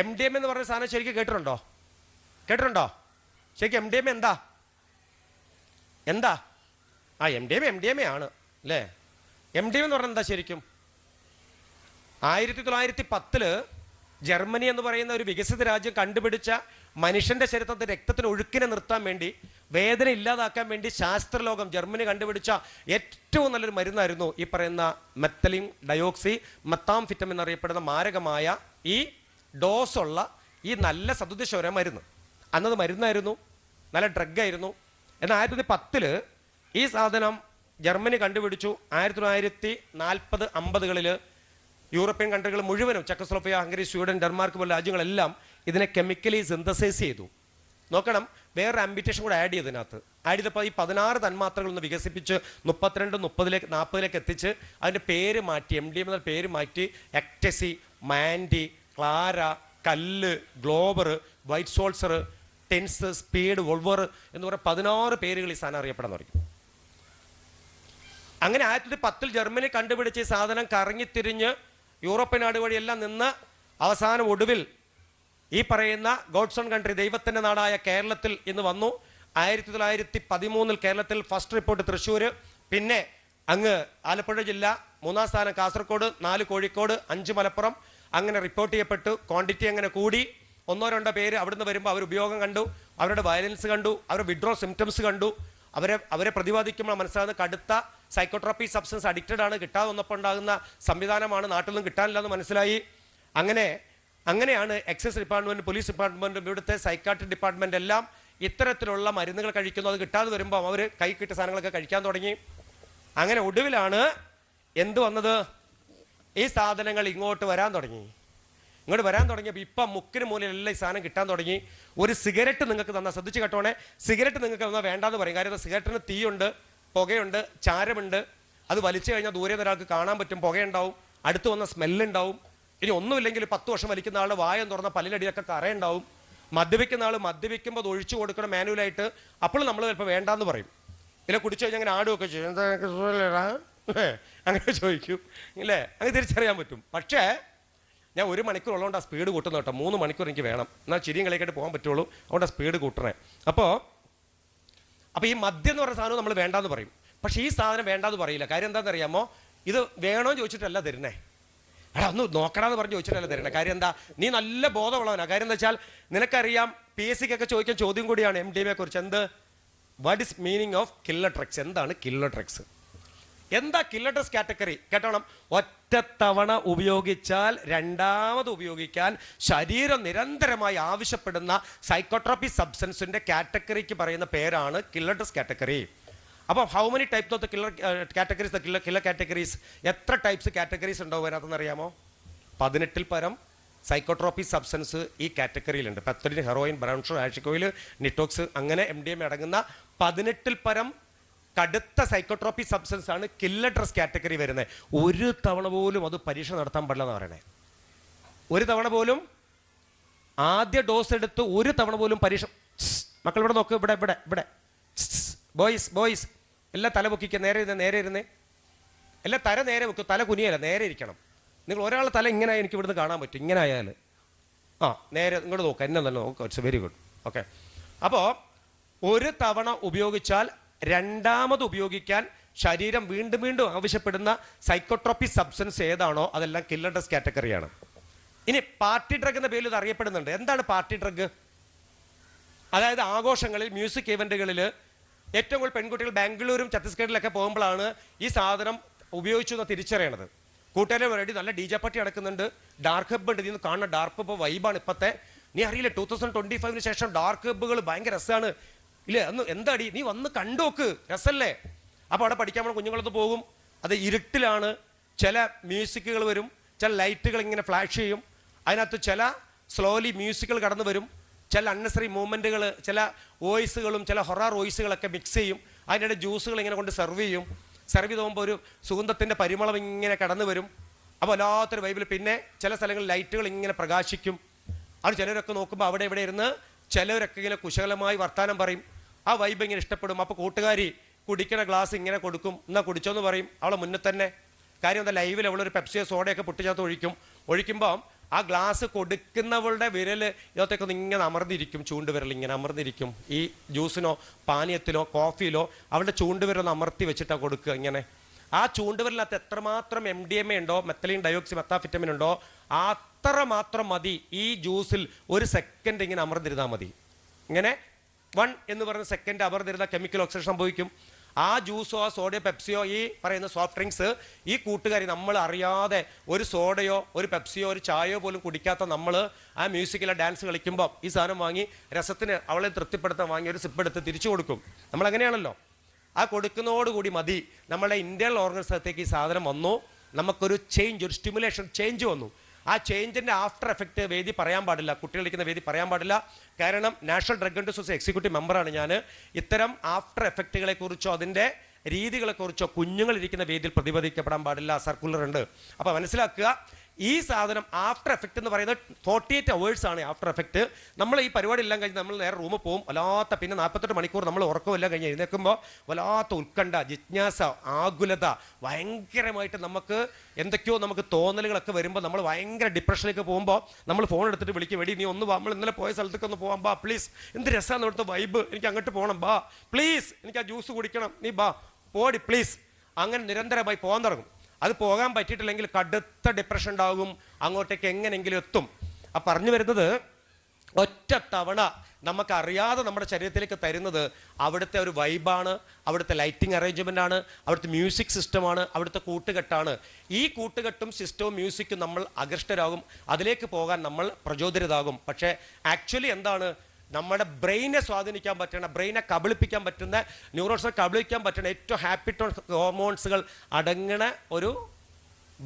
MDMA എന്ന് പറഞ്ഞ സാധനം ശരിക്കും കേട്ടിട്ടുണ്ടോ? ശരിക്കും MDMA എന്താ? MDMA ആണ് അല്ലേ? MDMA എന്ന് പറഞ്ഞാൽ എന്താ ശരിക്കും? 1910 ജർമ്മനി എന്ന് പറയുന്ന ഒരു വികസിത രാജ്യം കണ്ടുപിടിച്ച മനുഷ്യന്റെ ശരീരത്തെ രക്തത്തിന് ഒഴുക്കിനെ നിർത്താൻ വേണ്ടി, വേദന ഇല്ലാതാക്കാൻ വേണ്ടി ശാസ്ത്രലോകം ജർമ്മനി കണ്ടുപിടിച്ച ഏറ്റവും നല്ലൊരു മരുന്നായിരുന്നു ഈ പറയുന്ന മെത്തലിൻ ഡയോക്സി മെത്താംഫിറ്റമിൻ എന്നറിയപ്പെടുന്ന മാരകമായ ഈ ഡോസുള്ള ഈ നല്ല സദുദ്ദേശ മരുന്ന്. അന്നത് മരുന്നായിരുന്നു, നല്ല ഡ്രഗായിരുന്നു. എന്നാൽ 1910 ഈ സാധനം ജർമ്മനി കണ്ടുപിടിച്ചു. 1940-50കളിൽ യൂറോപ്യൻ കൺട്രികൾ മുഴുവനും, ചെക്കോസ്ലോവാക്യ, ഹംഗറി, സ്വീഡൻ, ഡെൻമാർക്ക് പോലുള്ള രാജ്യങ്ങളെല്ലാം ഇതിനെ കെമിക്കലി സിന്തസൈസ് ചെയ്തു. നോക്കണം, വേറൊരു ആംബിറ്റേഷൻ കൂടെ ആഡ് ചെയ്തതിനകത്ത്. ആഡ് ചെയ്തപ്പോൾ ഈ 16 തന്മാത്രകൾ ഒന്ന് വികസിപ്പിച്ച് 32, 30, 40 എത്തിച്ച് അതിൻ്റെ പേര് മാറ്റി, MDMA എന്ന പേര് മാറ്റി എക്ടസി, മാൻഡി, ക്ലാര, കല്ല്, ഗ്ലോബർ, വൈറ്റ് സോൾസർ, ടെൻസ്, സ്പീഡ്, വോൾവർ എന്ന് പറയുന്ന 16 പേരുകൾ ഈ സാധനം അറിയപ്പെടാൻ തുടങ്ങി. അങ്ങനെ 1910 ജർമ്മനി കണ്ടുപിടിച്ച ഈ സാധനം കറങ്ങിത്തിരിഞ്ഞ് യൂറോപ്യൻ നാട് വഴിയെല്ലാം നിന്ന് അവസാനം ഒടുവിൽ ഈ പറയുന്ന ഗോഡ്സ് ഓൺ കൺട്രി, ദൈവത്തിൻ്റെ നാടായ കേരളത്തിൽ ഇന്ന് വന്നു. 1913 കേരളത്തിൽ ഫസ്റ്റ് റിപ്പോർട്ട് തൃശ്ശൂർ, പിന്നെ അങ്ങ് ആലപ്പുഴ ജില്ല, 3-ാം സ്ഥാനം കാസർഗോഡ്, 4 കോഴിക്കോട്, 5 മലപ്പുറം. അങ്ങനെ റിപ്പോർട്ട് ചെയ്യപ്പെട്ടു. ക്വാണ്ടിറ്റി അങ്ങനെ കൂടി. 1-2 പേര് അവിടുന്ന് വരുമ്പോൾ അവർ ഉപയോഗം കണ്ടു, അവരുടെ വയലൻസ് കണ്ടു, അവരുടെ വിഡ്രോ സിംറ്റംസ് കണ്ടു. അവരെ പ്രതിപാദിക്കുമ്പോൾ മനസ്സിലാകുന്ന കടുത്ത സൈക്കോട്രോപ്പി സബ്സ്റ്റൻസ് അഡിക്റ്റഡ് ആണ്, കിട്ടാതെ വന്നപ്പോൾ ഉണ്ടാകുന്ന സംവിധാനമാണ്, നാട്ടിൽ നിന്നും കിട്ടാനില്ലെന്ന് മനസ്സിലായി. അങ്ങനെയാണ് എക്സൈസ് ഡിപ്പാർട്ട്മെൻറ്റ്, പോലീസ് ഡിപ്പാർട്ട്മെൻറ്റും ഇവിടുത്തെ സൈക്കാട്രിക് ഡിപ്പാർട്ട്മെൻ്റ് എല്ലാം ഇത്തരത്തിലുള്ള മരുന്നുകൾ കഴിക്കുന്നു. അത് കിട്ടാതെ വരുമ്പോൾ അവർ കൈ കിട്ടിയ സാധനങ്ങളൊക്കെ കഴിക്കാൻ തുടങ്ങി. അങ്ങനെ ഒടുവിലാണ് എന്ത് വന്നത്? ഈ സാധനങ്ങൾ ഇങ്ങോട്ട് വരാൻ തുടങ്ങിയപ്പോൾ ഇപ്പം മുക്കിന് മൂലയിലെല്ലാം ഈ സാധനം കിട്ടാൻ തുടങ്ങി. ഒരു സിഗരറ്റ് നിങ്ങൾക്ക് തന്നാൽ, ശ്രദ്ധിച്ച് കേട്ടോണേ, സിഗരറ്റ് നിങ്ങൾക്ക് തന്നാൽ വേണ്ടാന്ന് പറയും. കാര്യം സിഗരറ്റിന് തീയുണ്ട്, പുകയുണ്ട്, ചാരമുണ്ട്. അത് വലിച്ചു കഴിഞ്ഞാൽ ദൂരെ നിന്ന് ഒരാൾക്ക് കാണാൻ പറ്റും, പുകയുണ്ടാവും, അടുത്ത് വന്ന സ്മെല്ലുണ്ടാവും. ഇനി ഒന്നുമില്ലെങ്കിൽ 10 വർഷം വലിക്കുന്ന ആളുടെ വായം തുറന്ന പല്ലിനടിയൊക്കെ കറയുണ്ടാവും. മദ്യപിക്കുന്ന ആൾ മദ്യപിക്കുമ്പോൾ അത് ഒഴിച്ചു കൊടുക്കണം മാനുവലായിട്ട്. അപ്പോൾ നമ്മൾ ചിലപ്പോൾ വേണ്ടാന്ന് പറയും. ഇല്ല കുടിച്ചു കഴിഞ്ഞാൽ അങ്ങനെ ആടുമൊക്കെ ചെയ്യും, എന്താ അങ്ങനെ ചോദിക്കും ഇല്ലേ? അങ്ങനെ തിരിച്ചറിയാൻ പറ്റും. പക്ഷേ ഞാൻ 1 മണിക്കൂർ ഉള്ളതുകൊണ്ട് ആ സ്പീഡ് കൂട്ടുന്ന കേട്ടോ. 3 മണിക്കൂർ എനിക്ക് വേണം, എന്നാൽ ചിരിയും കളിക്കായിട്ട് പോകാൻ പറ്റുള്ളൂ. അതുകൊണ്ട് ആ സ്പീഡ് കൂട്ടണേ. അപ്പോൾ ഈ മദ്യം എന്ന് പറയുന്ന സാധനം നമ്മൾ വേണ്ടാന്ന് പറയും. പക്ഷേ ഈ സാധനം വേണ്ടാന്ന് പറയില്ല. കാര്യം എന്താണെന്ന് അറിയാമോ? ഇത് വേണോ ചോദിച്ചിട്ടല്ല തരുന്നേ. ഒന്ന് നോക്കണമെന്ന് പറഞ്ഞ് ചോദിച്ചിട്ടല്ല തരുന്നത്. കാര്യം എന്താ? നീ നല്ല ബോധമുള്ളവനാണ്. കാര്യം എന്താ വെച്ചാൽ നിനക്കറിയാം, PSCക്കൊക്കെ ചോദിക്കാൻ ചോദ്യം കൂടിയാണ് MDMA കുറിച്ച്. എന്ത്? What is meaning of killer drugs? എന്താണ് കില്ലർ ഡ്രഗ്സ്? എന്താ കില്ലർ ഡ്രഗ്സ് കാറ്റഗറി? കേട്ടോണം. ഒറ്റത്തവണ ഉപയോഗിച്ചാൽ രണ്ടാമത് ഉപയോഗിക്കാൻ ശരീരം നിരന്തരമായി ആവശ്യപ്പെടുന്ന സൈക്കോട്രോപ്പി സബ്സ്റ്റൻസിന്റെ കാറ്റഗറിക്ക് പറയുന്ന പേരാണ് കില്ലർ ഡ്രഗ്സ് കാറ്റഗറി. അപ്പോൾ how many types of the killer categories? എത്ര ടൈപ്സ് കാറ്റഗറീസ് ഉണ്ടാവും അതിനകത്തെന്ന് അറിയാമോ? 18-ൽ പരം സൈക്കോട്രോപ്പി സബ്സ്റ്റൻസ് ഈ കാറ്റഗറിയിലുണ്ട്. പെത്തഡിൻ, ഹെറോയിൻ, ബ്രൗൺ ഷുഗർ, ആഷിക് ഓയിൽ, നിറ്റോക്സ്, അങ്ങനെ MDMA അടങ്ങുന്ന 18-ൽ പരം കടുത്ത സൈക്കോട്രോപ്പി സബ്സ്റ്റൻസ് ആണ് കില്ലർ ഡ്രഗ്സ് കാറ്റഗറി വരുന്നത്. ഒരു തവണ പോലും അത് പരീക്ഷ നടത്താൻ പാടില്ല എന്ന് പറയണേ. ഒരു തവണ പോലും ആദ്യ ഡോസ് എടുത്ത് ഒരു തവണ പോലും പരീക്ഷ. മക്കൾ ഇവിടെ നോക്ക്, ഇവിടെ ബോയ്സ് എല്ലാം തല പൊക്കിക്കുക, നേരെ ഇരുന്നേ. എല്ലാം തല നേരെ വെക്കും, തല കുനിയല്ല, നേരെ ഇരിക്കണം. നിങ്ങൾ ഒരാളെ തല ഇങ്ങനെ എനിക്ക് ഇവിടുന്ന് കാണാൻ പറ്റും, ഇങ്ങനെ ആയാൽ. നേരെ ഇങ്ങോട്ട് നോക്കുക, എന്നെ തന്നെ നോക്കുക. It's very good. ഓക്കെ. അപ്പോൾ ഒരു തവണ ഉപയോഗിച്ചാൽ രണ്ടാമത് ഉപയോഗിക്കാൻ ശരീരം വീണ്ടും ആവശ്യപ്പെടുന്ന സൈക്കോട്രോപ്പി സബ്സ്റ്റൻസ് ഏതാണോ അതെല്ലാം കില്ലർ ഡ്രഗ്സ് കാറ്റഗറിയാണ്. ഇനി പാർട്ടി ഡ്രഗ് എന്ന പേരിൽ ഇത് അറിയപ്പെടുന്നുണ്ട്. എന്താണ് പാർട്ടി ഡ്രഗ്? അതായത് ആഘോഷങ്ങളിൽ, മ്യൂസിക് ഇവന്റുകളിൽ ഏറ്റവും കൂടുതൽ പെൺകുട്ടികൾ ബാംഗ്ലൂരും ഛത്തീസ്ഗഡിലൊക്കെ പോകുമ്പോഴാണ് ഈ സാധനം ഉപയോഗിച്ചു എന്ന് തിരിച്ചറിയണത്. കൂട്ടുകാരെ വേണ്ടി നല്ല DJ പാർട്ടി നടക്കുന്നുണ്ട്, ഡാർക്ക് ഹബ്ബ് ഉണ്ട്. ഇതിന്ന് കാണുന്ന ഡാർക്ക് ഹബ്ബ് വൈബാണ് ഇപ്പോഴത്തെ. നീ അറിയില്ല, 2025 ശേഷം ഡാർക്ക് ഹബ്ബുകൾ ഭയങ്കര രസമാണ് ഇല്ലേ? എന്താടി നീ വന്ന് കണ്ടോക്ക്, രസമല്ലേ? അപ്പോൾ അവിടെ പഠിക്കാൻ നമ്മൾ കുഞ്ഞുങ്ങളൊന്ന് പോകും. അത് ഇരുട്ടിലാണ്. ചില മ്യൂസിക്കുകൾ വരും, ചില ലൈറ്റുകൾ ഇങ്ങനെ ഫ്ലാഷ് ചെയ്യും. അതിനകത്ത് ചില സ്ലോലി മ്യൂസിക്കുകൾ കടന്നു വരും, ചില അൺനെസറി മൂവ്മെൻറ്റുകൾ, ചില വോയിസുകളും ചില ഹൊറർ വോയിസുകളൊക്കെ മിക്സ് ചെയ്യും. അതിനിടെ ജ്യൂസുകൾ ഇങ്ങനെ കൊണ്ട് സെർവ് ചെയ്യും. സെർവ് ചെയ്ത് പോകുമ്പോൾ ഒരു സുഗന്ധത്തിൻ്റെ പരിമളം ഇങ്ങനെ കടന്നു വരും. അപ്പോൾ വല്ലാത്തൊരു വൈബിൽ. പിന്നെ ചില സ്ഥലങ്ങളിൽ ലൈറ്റുകൾ ഇങ്ങനെ പ്രകാശിക്കും. അത് ചിലരൊക്കെ നോക്കുമ്പോൾ അവിടെ ഇവിടെ ഇരുന്ന് ചിലവരൊക്കെ ഇങ്ങനെ കുശലമായി വർത്താനം പറയും. ആ വൈബ് ഇങ്ങനെ ഇഷ്ടപ്പെടും. അപ്പോൾ കൂട്ടുകാരി കുടിക്കുന്ന ഗ്ലാസ് ഇങ്ങനെ കൊടുക്കും, എന്നാൽ കുടിച്ചോന്ന് പറയും അവളെ മുന്നിൽ തന്നെ. കാര്യം എന്താ? ലൈവിൽ അവളൊരു പെപ്സിയോ സോഡയൊക്കെ പൊട്ടിച്ചകത്ത് ഒഴിക്കുമ്പോൾ ആ ഗ്ലാസ് കൊടുക്കുന്നവളുടെ വിരൽ ഇതിനകത്തേക്കൊന്ന് ഇങ്ങനെ അമർന്നിരിക്കും, ചൂണ്ടുവിരൽ ഇങ്ങനെ അമർന്നിരിക്കും. ഈ ജ്യൂസിനോ പാനീയത്തിലോ കോഫിയിലോ അവളുടെ ചൂണ്ടുവിരൽ അമർത്തി വെച്ചിട്ടാണ് കൊടുക്കുക ഇങ്ങനെ. ആ ചൂണ്ടുവിരലിനകത്ത് എത്രമാത്രം MDMA ഉണ്ടോ, മെത്തലീൻ ഡയോക്സി മെത്താഫിറ്റമിൻ ഉണ്ടോ, അത്ര മാത്രം മതി ഈ ജ്യൂസിൽ ഒരു സെക്കൻഡ് ഇങ്ങനെ അമർന്നിരുന്നാൽ മതി. ഇങ്ങനെ 1 എന്ന് പറയുന്ന സെക്കൻഡ് അമർന്നിരുന്ന കെമിക്കൽ ഓക്സിഡേഷൻ സംഭവിക്കും. ആ ജ്യൂസോ സോഡയോ പെപ്സിയോ ഈ പറയുന്ന സോഫ്റ്റ് ഡ്രിങ്ക്സ് ഈ കൂട്ടുകാരി നമ്മൾ അറിയാതെ ഒരു സോഡയോ ഒരു പെപ്സിയോ ഒരു ചായയോ പോലും കുടിക്കാത്ത നമ്മൾ ആ മ്യൂസിക്കിലെ ഡാൻസ് കളിക്കുമ്പോൾ ഈ സാധനം വാങ്ങി രസത്തിന് അവളെ തൃപ്തിപ്പെടുത്താൻ വാങ്ങി ഒരു സിപ്പ് എടുത്ത് തിരിച്ചു കൊടുക്കും. നമ്മളങ്ങനെയാണല്ലോ. ആ കൊടുക്കുന്നതോടുകൂടി മതി നമ്മുടെ ഇന്റേണൽ ഓർഗൻസിനകത്തേക്ക് ഈ സാധനം വന്നു, നമുക്കൊരു ചേഞ്ച്, ഒരു സ്റ്റിമുലേഷൻ ചേഞ്ച് വന്നു. ആ ചേഞ്ചിൻ്റെ ആഫ്റ്റർ എഫക്റ്റ് വേദി പറയാൻ പാടില്ല, കുട്ടികൾ ഇരിക്കുന്ന വേദി പറയാൻ പാടില്ല. കാരണം national drug and society executive മെമ്പറാണ് ഞാൻ. ഇത്തരം ആഫ്റ്റർ എഫക്റ്റുകളെ കുറിച്ചോ അതിൻ്റെ രീതികളെക്കുറിച്ചോ കുഞ്ഞുങ്ങളിരിക്കുന്ന വേദിയിൽ പ്രതിപാദിക്കപ്പെടാൻ പാടില്ല, സർക്കുലർ ഉണ്ട്. അപ്പോൾ മനസ്സിലാക്കുക, ഈ സാധനം ആഫ്റ്റർ എഫക്റ്റ് എന്ന് പറയുന്നത് 48 hours ആണ് ആഫ്റ്റർ എഫക്റ്റ്. നമ്മൾ ഈ പരിപാടി എല്ലാം കഴിഞ്ഞ് നമ്മൾ നേരെ റൂമിൽ പോകും, വല്ലാത്ത പിന്നെ 48 മണിക്കൂർ നമ്മൾ ഉറക്കമെല്ലാം കഴിഞ്ഞ് എഴുന്നേൽക്കുമ്പോൾ വല്ലാത്ത ഉത്കണ്ഠ, ജിജ്ഞാസ, ആകുലത, ഭയങ്കരമായിട്ട് നമുക്ക് എന്തൊക്കെയോ നമുക്ക് തോന്നലുകളൊക്കെ വരുമ്പോൾ നമ്മൾ ഭയങ്കര ഡിപ്രഷനിലേക്ക് പോകുമ്പോൾ നമ്മൾ ഫോൺ എടുത്തിട്ട് വിളിക്കും, വെടി നീ ഒന്ന് വാ, നമ്മൾ ഇന്നലെ പോയ സ്ഥലത്തേക്ക് ഒന്ന് പോകാം, ബാ പ്ലീസ്, എന്ത് രസമാണ് ഇവിടുത്തെ വൈബ്, എനിക്ക് അങ്ങോട്ട് പോകണം, ബാ പ്ലീസ്, എനിക്ക് ആ ജ്യൂസ് കുടിക്കണം, നീ ബാ പോടി പ്ലീസ്. അങ്ങനെ നിരന്തരമായി പോകാൻ തുടങ്ങും. അത് പോകാൻ പറ്റിയിട്ടില്ലെങ്കിൽ കടുത്ത ഡിപ്രഷൻ ഉണ്ടാകും, അങ്ങോട്ടേക്ക് എങ്ങനെയെങ്കിലും എത്തും. ആ പറഞ്ഞു വരുന്നത്, ഒറ്റ തവണ നമുക്കറിയാതെ നമ്മുടെ ശരീരത്തിലേക്ക് തരുന്നത് അവിടുത്തെ ഒരു വൈബാണ്, അവിടുത്തെ ലൈറ്റിംഗ് അറേഞ്ച്മെൻ്റ് ആണ്, അവിടുത്തെ മ്യൂസിക് സിസ്റ്റമാണ്, അവിടുത്തെ കൂട്ടുകെട്ടാണ്. ഈ കൂട്ടുകെട്ടും സിസ്റ്റവും മ്യൂസിക്കും നമ്മൾ ആകൃഷ്ടരാകും, അതിലേക്ക് പോകാൻ നമ്മൾ പ്രചോദിതരാകും. പക്ഷേ ആക്ച്വലി എന്താണ്, നമ്മുടെ ബ്രെയിനെ സ്വാധീനിക്കാൻ പറ്റുന്ന, ബ്രെയിനെ കബളിപ്പിക്കാൻ പറ്റുന്ന, ന്യൂറോൺസിനെ കബളിപ്പിക്കാൻ പറ്റുന്ന ഏറ്റവും ഹാപ്പി ഹോർമോൺസുകൾ അടങ്ങണ ഒരു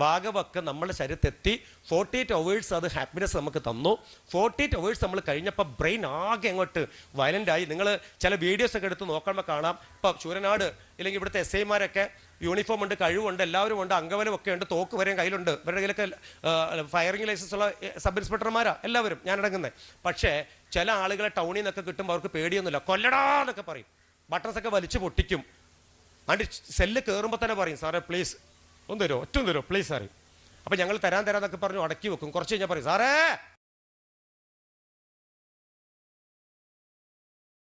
ഭാഗമൊക്കെ നമ്മുടെ ശരീരത്തെത്തി 48 hours അത് ഹാപ്പിനെസ് നമുക്ക് തന്നു. 48 hours നമ്മൾ കഴിഞ്ഞപ്പോൾ ബ്രെയിൻ ആകെ അങ്ങോട്ട് വയലൻ്റായി. നിങ്ങൾ ചില വീഡിയോസൊക്കെ എടുത്ത് നോക്കുമ്പോൾ കാണാം. ഇപ്പോൾ ശൂരനാട് ഇല്ലെങ്കിൽ ഇവിടുത്തെ SI-മാരൊക്കെ യൂണിഫോം ഉണ്ട്, കഴിവുണ്ട്, എല്ലാവരും ഉണ്ട്, അംഗബലമൊക്കെ ഉണ്ട്, തോക്ക് വരെയും കയ്യിലുണ്ട്, ഇവരുടെ കയ്യിലൊക്കെ ഫയറിംഗ് ലൈസൻസ് ഉള്ള സബ് ഇൻസ്പെക്ടർമാരാ എല്ലാവരും, ഞാനടങ്ങുന്നത്. പക്ഷേ ചില ആളുകളെ ടൗണിൽ നിന്നൊക്കെ കിട്ടുമ്പോൾ അവർക്ക് പേടിയൊന്നുമില്ല, കൊല്ലടാ എന്നൊക്കെ പറയും, ബട്ടൺസൊക്കെ വലിച്ചു പൊട്ടിക്കും. അണ്ട് സെല്ല് കയറുമ്പോൾ തന്നെ പറയും, സാറേ പ്ലീസ് ഒന്ന് തരുമോ, ഒറ്റ തരുമോ പ്ലീസ് സാറേ. അപ്പം ഞങ്ങൾ തരാൻ തരാന്നൊക്കെ പറഞ്ഞു അടക്കി വെക്കും. കുറച്ച് കഴിഞ്ഞാൽ പറയും, സാറേ